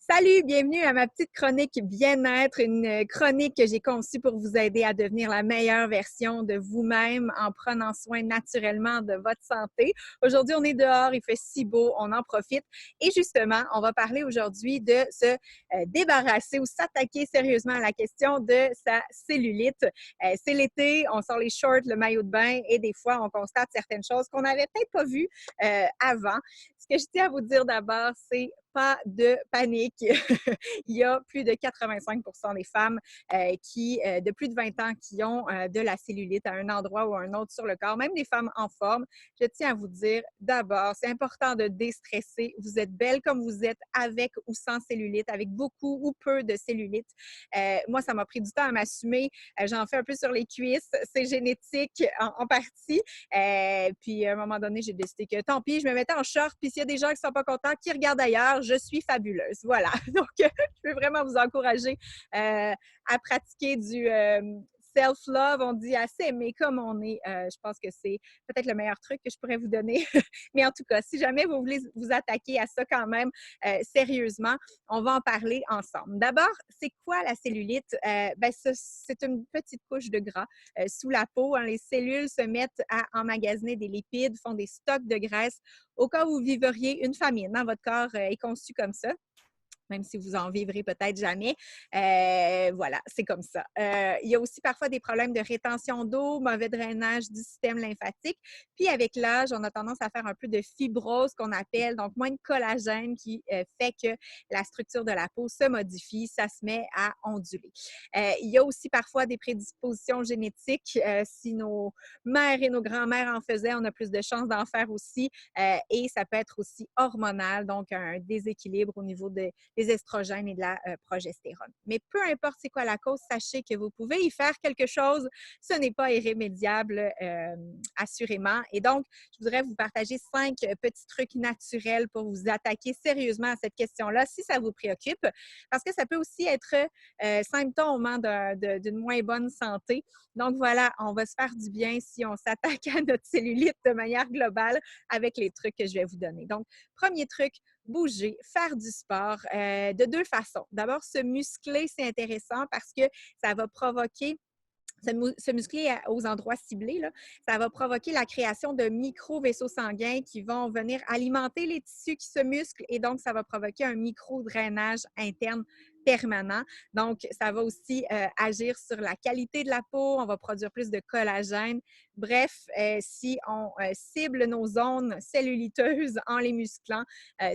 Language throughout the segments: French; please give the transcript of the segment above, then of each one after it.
Salut, bienvenue à ma petite chronique bien-être, une chronique que j'ai conçue pour vous aider à devenir la meilleure version de vous-même en prenant soin naturellement de votre santé. Aujourd'hui, on est dehors, il fait si beau, on en profite. Et justement, on va parler aujourd'hui de se débarrasser ou s'attaquer sérieusement à la question de sa cellulite. C'est l'été, on sort les shorts, le maillot de bain et des fois, on constate certaines choses qu'on n'avait peut-être pas vues avant. Ce que je tiens à vous dire d'abord, c'est pas de panique. Il y a plus de 85 des femmes de plus de 20 ans qui ont de la cellulite à un endroit ou à un autre sur le corps, même des femmes en forme. Je tiens à vous dire d'abord, c'est important de déstresser. Vous êtes belle comme vous êtes, avec ou sans cellulite, avec beaucoup ou peu de cellulite. Moi, ça m'a pris du temps à m'assumer. J'en fais un peu sur les cuisses. C'est génétique en partie. Puis, à un moment donné, j'ai décidé que tant pis, je me mettais en short. Puis, s'il y a des gens qui ne sont pas contents, qui regardent ailleurs, je suis fabuleuse. Voilà. Donc, je peux vraiment vous encourager à pratiquer du self-love. On dit à s'aimer comme on est. Je pense que c'est peut-être le meilleur truc que je pourrais vous donner. Mais en tout cas, si jamais vous voulez vous attaquer à ça quand même sérieusement, on va en parler ensemble. D'abord, c'est quoi la cellulite? C'est une petite couche de gras sous la peau. Hein. Les cellules se mettent à emmagasiner des lipides, font des stocks de graisse au cas où vous vivriez une famine. Hein. Votre corps est conçu comme ça, même si vous en vivrez peut-être jamais. Voilà, c'est comme ça. Il y a aussi parfois des problèmes de rétention d'eau, mauvais drainage du système lymphatique. Puis avec l'âge, on a tendance à faire un peu de fibrose qu'on appelle, donc moins de collagène qui fait que la structure de la peau se modifie, ça se met à onduler. Il y a aussi parfois des prédispositions génétiques. Si nos mères et nos grands-mères en faisaient, on a plus de chances d'en faire aussi. Et ça peut être aussi hormonal, donc un déséquilibre au niveau des estrogènes et de la progestérone. Mais peu importe c'est quoi la cause, sachez que vous pouvez y faire quelque chose. Ce n'est pas irrémédiable, assurément. Et donc, je voudrais vous partager 5 petits trucs naturels pour vous attaquer sérieusement à cette question-là, si ça vous préoccupe, parce que ça peut aussi être symptôme d'une moins bonne santé. Donc voilà, on va se faire du bien si on s'attaque à notre cellulite de manière globale avec les trucs que je vais vous donner. Donc, premier truc, bouger, faire du sport de deux façons. D'abord, se muscler, c'est intéressant parce que ça va provoquer se muscler aux endroits ciblés, là, ça va provoquer la création de micro-vaisseaux sanguins qui vont venir alimenter les tissus qui se musclent et donc ça va provoquer un micro-drainage interne permanent. Donc, ça va aussi agir sur la qualité de la peau, on va produire plus de collagène. Bref, si on cible nos zones celluliteuses en les musclant,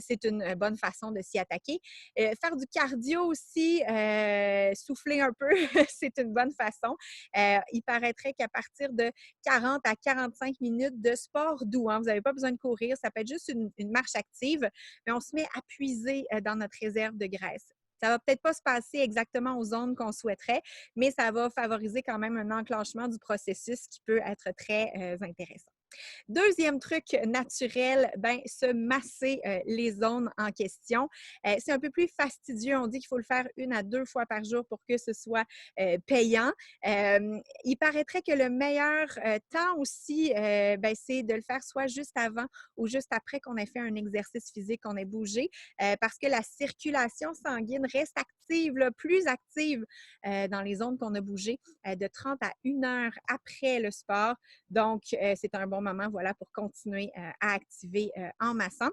c'est une bonne façon de s'y attaquer. Faire du cardio aussi, souffler un peu, c'est une bonne façon. Il paraîtrait qu'à partir de 40 à 45 minutes de sport doux, hein, vous n'avez pas besoin de courir, ça peut être juste une marche active, mais on se met à puiser dans notre réserve de graisse. Ça ne va peut-être pas se passer exactement aux zones qu'on souhaiterait, mais ça va favoriser quand même un enclenchement du processus qui peut être très intéressant. Deuxième truc naturel, ben, se masser les zones en question. C'est un peu plus fastidieux. On dit qu'il faut le faire 1 à 2 fois par jour pour que ce soit payant. Il paraîtrait que le meilleur temps aussi, ben, c'est de le faire soit juste avant ou juste après qu'on ait fait un exercice physique, qu'on ait bougé, parce que la circulation sanguine reste active, là, plus active dans les zones qu'on a bougées, de 30 à 1 heure après le sport. Donc, c'est un bon moment, voilà, pour continuer à activer en massant.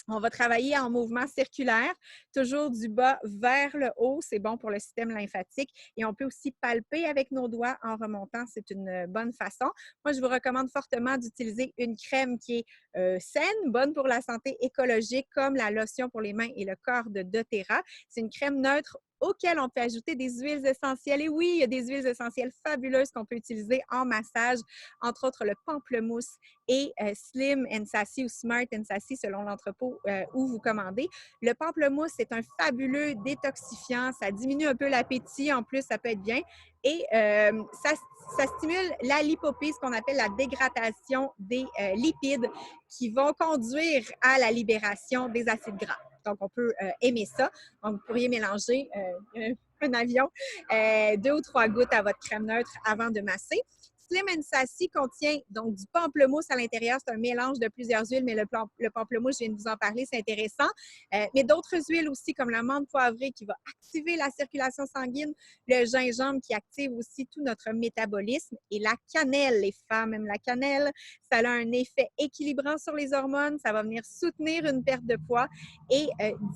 On va travailler en mouvement circulaire, toujours du bas vers le haut. C'est bon pour le système lymphatique. Et on peut aussi palper avec nos doigts en remontant. C'est une bonne façon. Moi, je vous recommande fortement d'utiliser une crème qui est saine, bonne pour la santé écologique, comme la lotion pour les mains et le corps de doTERRA. C'est une crème neutre auquel on peut ajouter des huiles essentielles. Et oui, il y a des huiles essentielles fabuleuses qu'on peut utiliser en massage, entre autres le pamplemousse et Slim and Sassy ou Smart and Sassy selon l'entrepôt où vous commandez. Le pamplemousse, c'est un fabuleux détoxifiant. Ça diminue un peu l'appétit. En plus, ça peut être bien. Et ça stimule la lipopée, ce qu'on appelle la dégradation des lipides qui vont conduire à la libération des acides gras. Donc, on peut aimer ça. Donc, vous pourriez mélanger un avion, 2 ou 3 gouttes à votre crème neutre avant de masser. Slim and Sassy contient donc du pamplemousse à l'intérieur. C'est un mélange de plusieurs huiles, mais le pamplemousse, je viens de vous en parler, c'est intéressant. Mais d'autres huiles aussi, comme la menthe poivrée qui va activer la circulation sanguine, le gingembre qui active aussi tout notre métabolisme et la cannelle. Les femmes aiment la cannelle. Ça a un effet équilibrant sur les hormones. Ça va venir soutenir une perte de poids et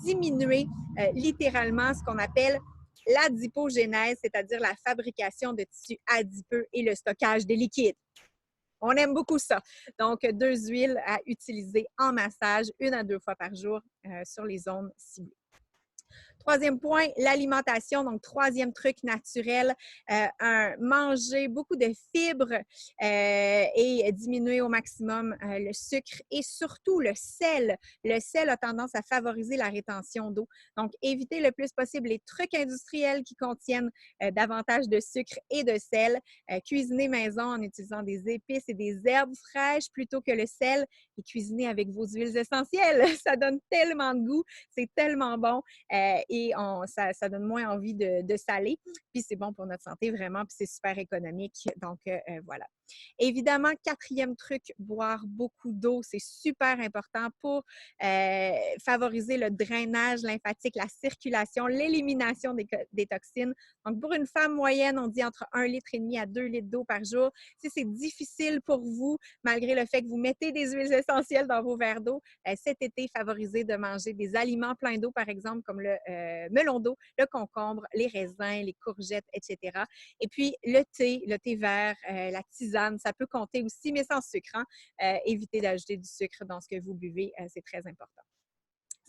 diminuer littéralement ce qu'on appelle l'adipogénèse, c'est-à-dire la fabrication de tissus adipeux et le stockage des liquides. On aime beaucoup ça. Donc, 2 huiles à utiliser en massage 1 à 2 fois par jour sur les zones ciblées. Troisième point, l'alimentation. Donc, troisième truc naturel, manger beaucoup de fibres et diminuer au maximum le sucre et surtout le sel. Le sel a tendance à favoriser la rétention d'eau. Donc, évitez le plus possible les trucs industriels qui contiennent davantage de sucre et de sel. Cuisiner maison en utilisant des épices et des herbes fraîches plutôt que le sel et cuisiner avec vos huiles essentielles. Ça donne tellement de goût, c'est tellement bon. Et ça donne moins envie de saler. Puis c'est bon pour notre santé vraiment, puis c'est super économique. Donc voilà. Évidemment, quatrième truc, boire beaucoup d'eau. C'est super important pour favoriser le drainage lymphatique, la circulation, l'élimination des toxines. Donc, pour une femme moyenne, on dit entre 1,5 litre à 2 litres d'eau par jour. Si c'est difficile pour vous, malgré le fait que vous mettez des huiles essentielles dans vos verres d'eau, cet été, favorisez de manger des aliments pleins d'eau, par exemple, comme le melon d'eau, le concombre, les raisins, les courgettes, etc. Et puis, le thé vert, la tisane, ça peut compter aussi, mais sans sucre. Hein? Évitez d'ajouter du sucre dans ce que vous buvez, c'est très important.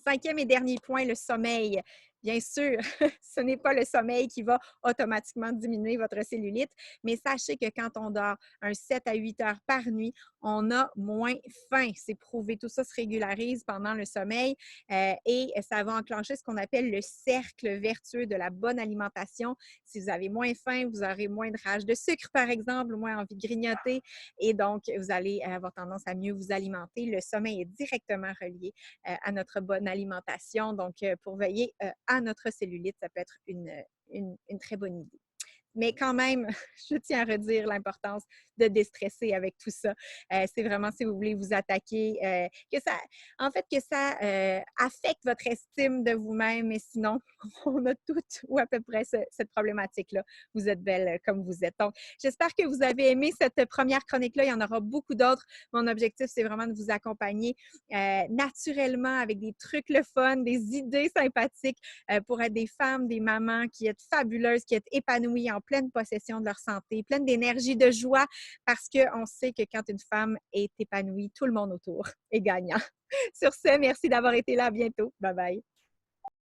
Cinquième et dernier point, le sommeil. Bien sûr, ce n'est pas le sommeil qui va automatiquement diminuer votre cellulite, mais sachez que quand on dort un 7 à 8 heures par nuit, on a moins faim. C'est prouvé. Tout ça se régularise pendant le sommeil et ça va enclencher ce qu'on appelle le cercle vertueux de la bonne alimentation. Si vous avez moins faim, vous aurez moins de rage de sucre, par exemple, moins envie de grignoter et donc vous allez avoir tendance à mieux vous alimenter. Le sommeil est directement relié à notre bonne alimentation. Donc, pour veiller à notre cellulite, ça peut être une très bonne idée. Mais quand même, je tiens à redire l'importance de déstresser avec tout ça. C'est vraiment si vous voulez vous attaquer, en fait, que ça affecte votre estime de vous-même. Et sinon, on a toutes ou à peu près cette problématique-là. Vous êtes belle comme vous êtes. Donc, j'espère que vous avez aimé cette première chronique-là. Il y en aura beaucoup d'autres. Mon objectif, c'est vraiment de vous accompagner naturellement avec des trucs le fun, des idées sympathiques pour être des femmes, des mamans qui êtes fabuleuses, qui êtes épanouies en pleine possession de leur santé, pleine d'énergie, de joie, parce qu'on sait que quand une femme est épanouie, tout le monde autour est gagnant. Sur ce, merci d'avoir été là. À bientôt. Bye bye.